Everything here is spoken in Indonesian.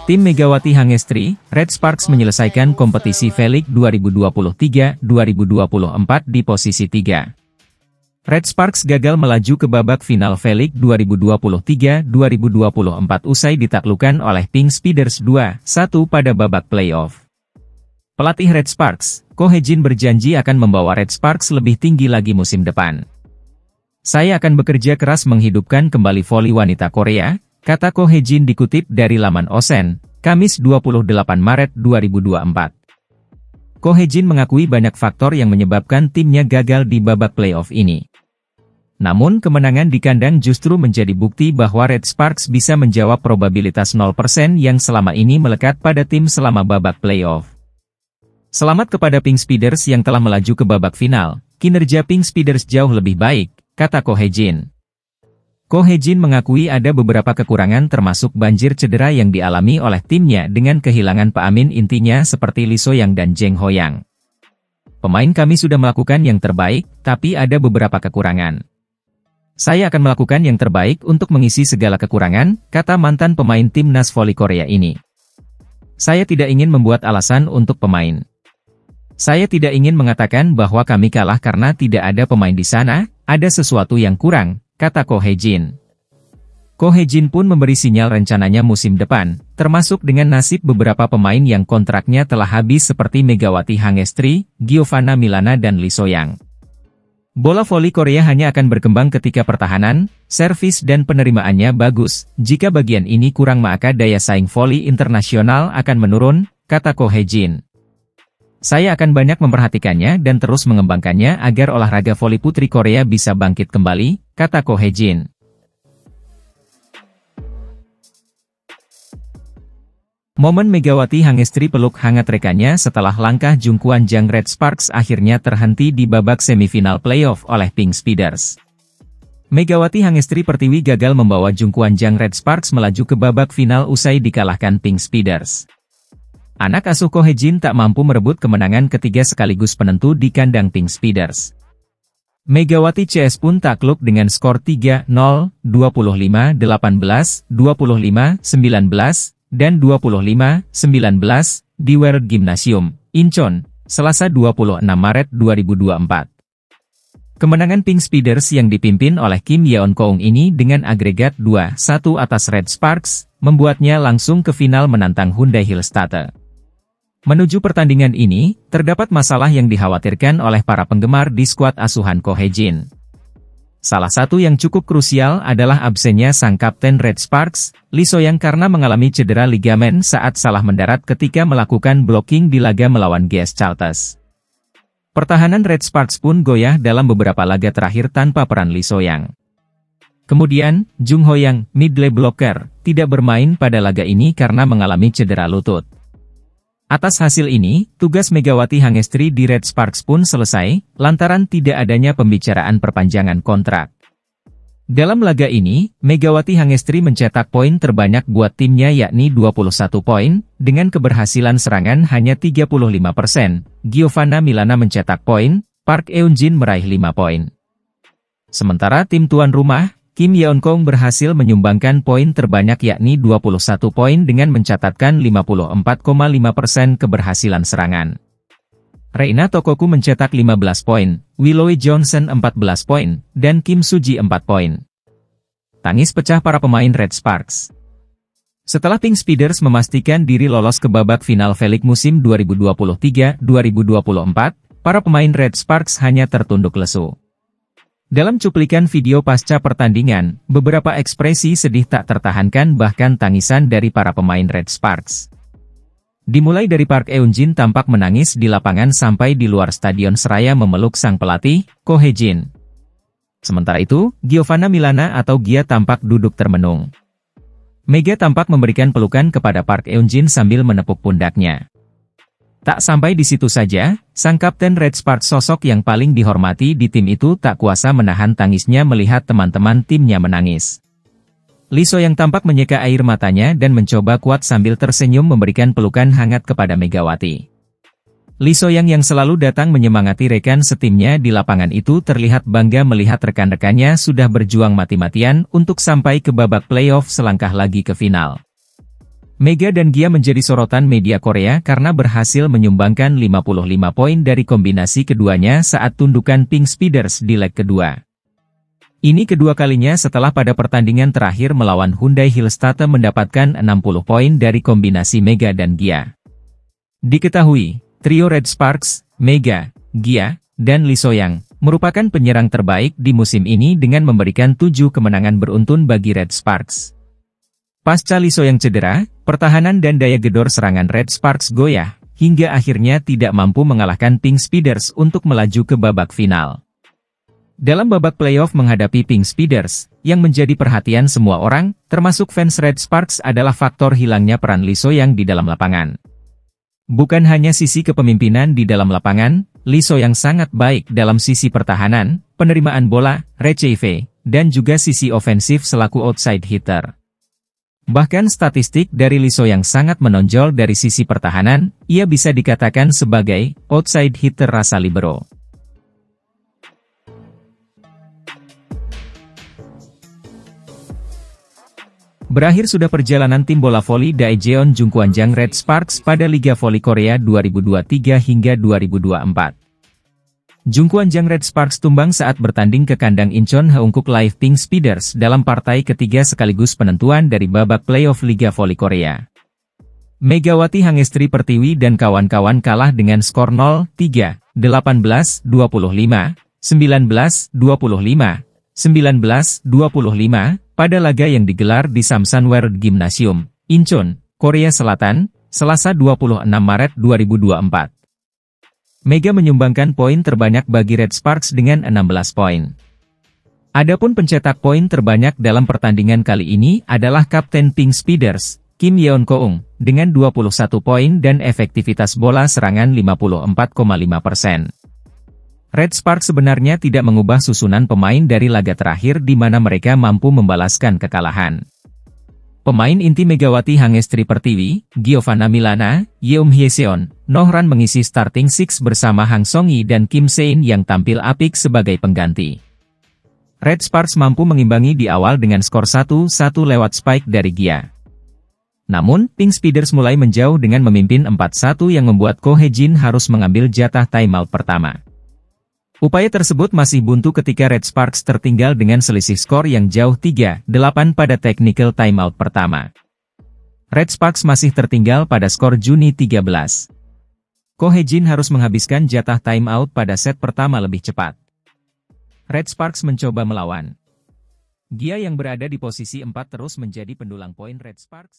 Tim Megawati Hangestri, Red Sparks menyelesaikan kompetisi V-League 2023-2024 di posisi 3. Red Sparks gagal melaju ke babak final V-League 2023-2024 usai ditaklukkan oleh Pink Speeders 2-1 pada babak playoff. Pelatih Red Sparks, Ko Hye-jin berjanji akan membawa Red Sparks lebih tinggi lagi musim depan. "Saya akan bekerja keras menghidupkan kembali voli wanita Korea," kata Ko Hye-jin dikutip dari laman Osen, Kamis 28 Maret 2024. Ko Hye-jin mengakui banyak faktor yang menyebabkan timnya gagal di babak playoff ini. Namun kemenangan di kandang justru menjadi bukti bahwa Red Sparks bisa menjawab probabilitas 0% yang selama ini melekat pada tim selama babak playoff. "Selamat kepada Pink Speeders yang telah melaju ke babak final, kinerja Pink Speeders jauh lebih baik," kata Ko Hye-jin. Ko Hye-jin mengakui ada beberapa kekurangan termasuk banjir cedera yang dialami oleh timnya dengan kehilangan pemain intinya seperti Lee So-young dan Jang Ho-yang. "Pemain kami sudah melakukan yang terbaik, tapi ada beberapa kekurangan. Saya akan melakukan yang terbaik untuk mengisi segala kekurangan," kata mantan pemain timnas voli Korea ini. "Saya tidak ingin membuat alasan untuk pemain. Saya tidak ingin mengatakan bahwa kami kalah karena tidak ada pemain di sana, ada sesuatu yang kurang," kata Ko Hye-jin. Ko Hye-jin pun memberi sinyal rencananya musim depan, termasuk dengan nasib beberapa pemain yang kontraknya telah habis seperti Megawati Hangestri, Giovanna Milana dan Lee So-young. "Bola voli Korea hanya akan berkembang ketika pertahanan, servis dan penerimaannya bagus. Jika bagian ini kurang maka daya saing voli internasional akan menurun," kata Ko Hye-jin. "Saya akan banyak memperhatikannya dan terus mengembangkannya agar olahraga voli putri Korea bisa bangkit kembali," kata Ko Hye-jin. Momen Megawati Hangestri peluk hangat rekannya setelah langkah Jungkwan Jang Red Sparks akhirnya terhenti di babak semifinal playoff oleh Pink Speeders. Megawati Hangestri Pertiwi gagal membawa Jungkwan Jang Red Sparks melaju ke babak final usai dikalahkan Pink Speeders. Anak asuh Ko Hye-jin tak mampu merebut kemenangan ketiga sekaligus penentu di kandang Pink Speeders. Megawati CS pun takluk dengan skor 3-0, 25-18, 25-19, dan 25-19 di World Gymnasium, Incheon, Selasa 26 Maret 2024. Kemenangan Pink Speeders yang dipimpin oleh Kim Yeon-keung ini dengan agregat 2-1 atas Red Sparks, membuatnya langsung ke final menantang Hyundai Hillstatte. Menuju pertandingan ini, terdapat masalah yang dikhawatirkan oleh para penggemar di skuad asuhan Ko Hye-jin. Salah satu yang cukup krusial adalah absennya sang kapten Red Sparks, Lee So-young karena mengalami cedera ligamen saat salah mendarat ketika melakukan blocking di laga melawan GS Chartres. Pertahanan Red Sparks pun goyah dalam beberapa laga terakhir tanpa peran Lee So-young. Kemudian, Jung Ho-yang, middle blocker, tidak bermain pada laga ini karena mengalami cedera lutut. Atas hasil ini, tugas Megawati Hangestri di Red Sparks pun selesai, lantaran tidak adanya pembicaraan perpanjangan kontrak. Dalam laga ini, Megawati Hangestri mencetak poin terbanyak buat timnya yakni 21 poin, dengan keberhasilan serangan hanya 35%. Giovanna Milana mencetak poin, Park Eun-jin meraih 5 poin. Sementara tim tuan rumah, Kim Yeon-keung berhasil menyumbangkan poin terbanyak yakni 21 poin dengan mencatatkan 54,5% keberhasilan serangan. Reina Tokoku mencetak 15 poin, Willow Johnson 14 poin, dan Kim Suji 4 poin. Tangis pecah para pemain Red Sparks. Setelah Pink Speeders memastikan diri lolos ke babak final V-League musim 2023-2024, para pemain Red Sparks hanya tertunduk lesu. Dalam cuplikan video pasca pertandingan, beberapa ekspresi sedih tak tertahankan bahkan tangisan dari para pemain Red Sparks. Dimulai dari Park Eun-jin tampak menangis di lapangan sampai di luar stadion seraya memeluk sang pelatih, Ko Hye-jin. Sementara itu, Giovanna Milana atau Gia tampak duduk termenung. Mega tampak memberikan pelukan kepada Park Eun-jin sambil menepuk pundaknya. Tak sampai di situ saja, sang kapten Red Sparks sosok yang paling dihormati di tim itu tak kuasa menahan tangisnya melihat teman-teman timnya menangis. Lee So-young tampak menyeka air matanya dan mencoba kuat sambil tersenyum memberikan pelukan hangat kepada Megawati. Lee So-young yang selalu datang menyemangati rekan setimnya di lapangan itu terlihat bangga melihat rekan-rekannya sudah berjuang mati-matian untuk sampai ke babak playoff selangkah lagi ke final. Mega dan Gia menjadi sorotan media Korea karena berhasil menyumbangkan 55 poin dari kombinasi keduanya saat tundukan Pink Speeders di leg kedua. Ini kedua kalinya setelah pada pertandingan terakhir melawan Hyundai Hillstate mendapatkan 60 poin dari kombinasi Mega dan Gia. Diketahui, trio Red Sparks, Mega, Gia, dan Lee So-young merupakan penyerang terbaik di musim ini dengan memberikan 7 kemenangan beruntun bagi Red Sparks. Pasca Lee So-young cedera, pertahanan dan daya gedor serangan Red Sparks goyah, hingga akhirnya tidak mampu mengalahkan Pink Speeders untuk melaju ke babak final. Dalam babak playoff menghadapi Pink Speeders, yang menjadi perhatian semua orang, termasuk fans Red Sparks adalah faktor hilangnya peran Lee So-young di dalam lapangan. Bukan hanya sisi kepemimpinan di dalam lapangan, Lee So-young sangat baik dalam sisi pertahanan, penerimaan bola, receive, dan juga sisi ofensif selaku outside hitter. Bahkan statistik dari Lee So-young sangat menonjol dari sisi pertahanan, ia bisa dikatakan sebagai outside hitter rasa libero. Berakhir sudah perjalanan tim bola voli Daejeon Jungkwanjang Red Sparks pada Liga Voli Korea 2023 hingga 2024. Jungkwanjang Red Sparks tumbang saat bertanding ke kandang Incheon Haeunkook Live Pink Speeders dalam partai ketiga sekaligus penentuan dari babak playoff Liga Voli Korea. Megawati Hangestri Pertiwi dan kawan-kawan kalah dengan skor 0-3, 18-25, 19-25, 19-25, pada laga yang digelar di Samsan World Gymnasium, Incheon, Korea Selatan, Selasa 26 Maret 2024. Mega menyumbangkan poin terbanyak bagi Red Sparks dengan 16 poin. Adapun pencetak poin terbanyak dalam pertandingan kali ini adalah Kapten Pink Speeders, Kim Yeon-keung, dengan 21 poin dan efektivitas bola serangan 54,5%. Red Sparks sebenarnya tidak mengubah susunan pemain dari laga terakhir di mana mereka mampu membalaskan kekalahan. Pemain inti Megawati Hangestri Pertiwi, Giovanna Milana, Yeom Hyeseon, Nohran mengisi starting six bersama Hang Song-yi dan Kim Se-in yang tampil apik sebagai pengganti. Red Sparks mampu mengimbangi di awal dengan skor 1-1 lewat spike dari Gia. Namun, Pink Speeders mulai menjauh dengan memimpin 4-1 yang membuat Ko Hae-jin harus mengambil jatah timeout pertama. Upaya tersebut masih buntu ketika Red Sparks tertinggal dengan selisih skor yang jauh 3-8 pada technical timeout pertama. Red Sparks masih tertinggal pada skor Juni 13. Ko Hae-jin harus menghabiskan jatah timeout pada set pertama lebih cepat. Red Sparks mencoba melawan. Gia yang berada di posisi 4 terus menjadi pendulang poin Red Sparks.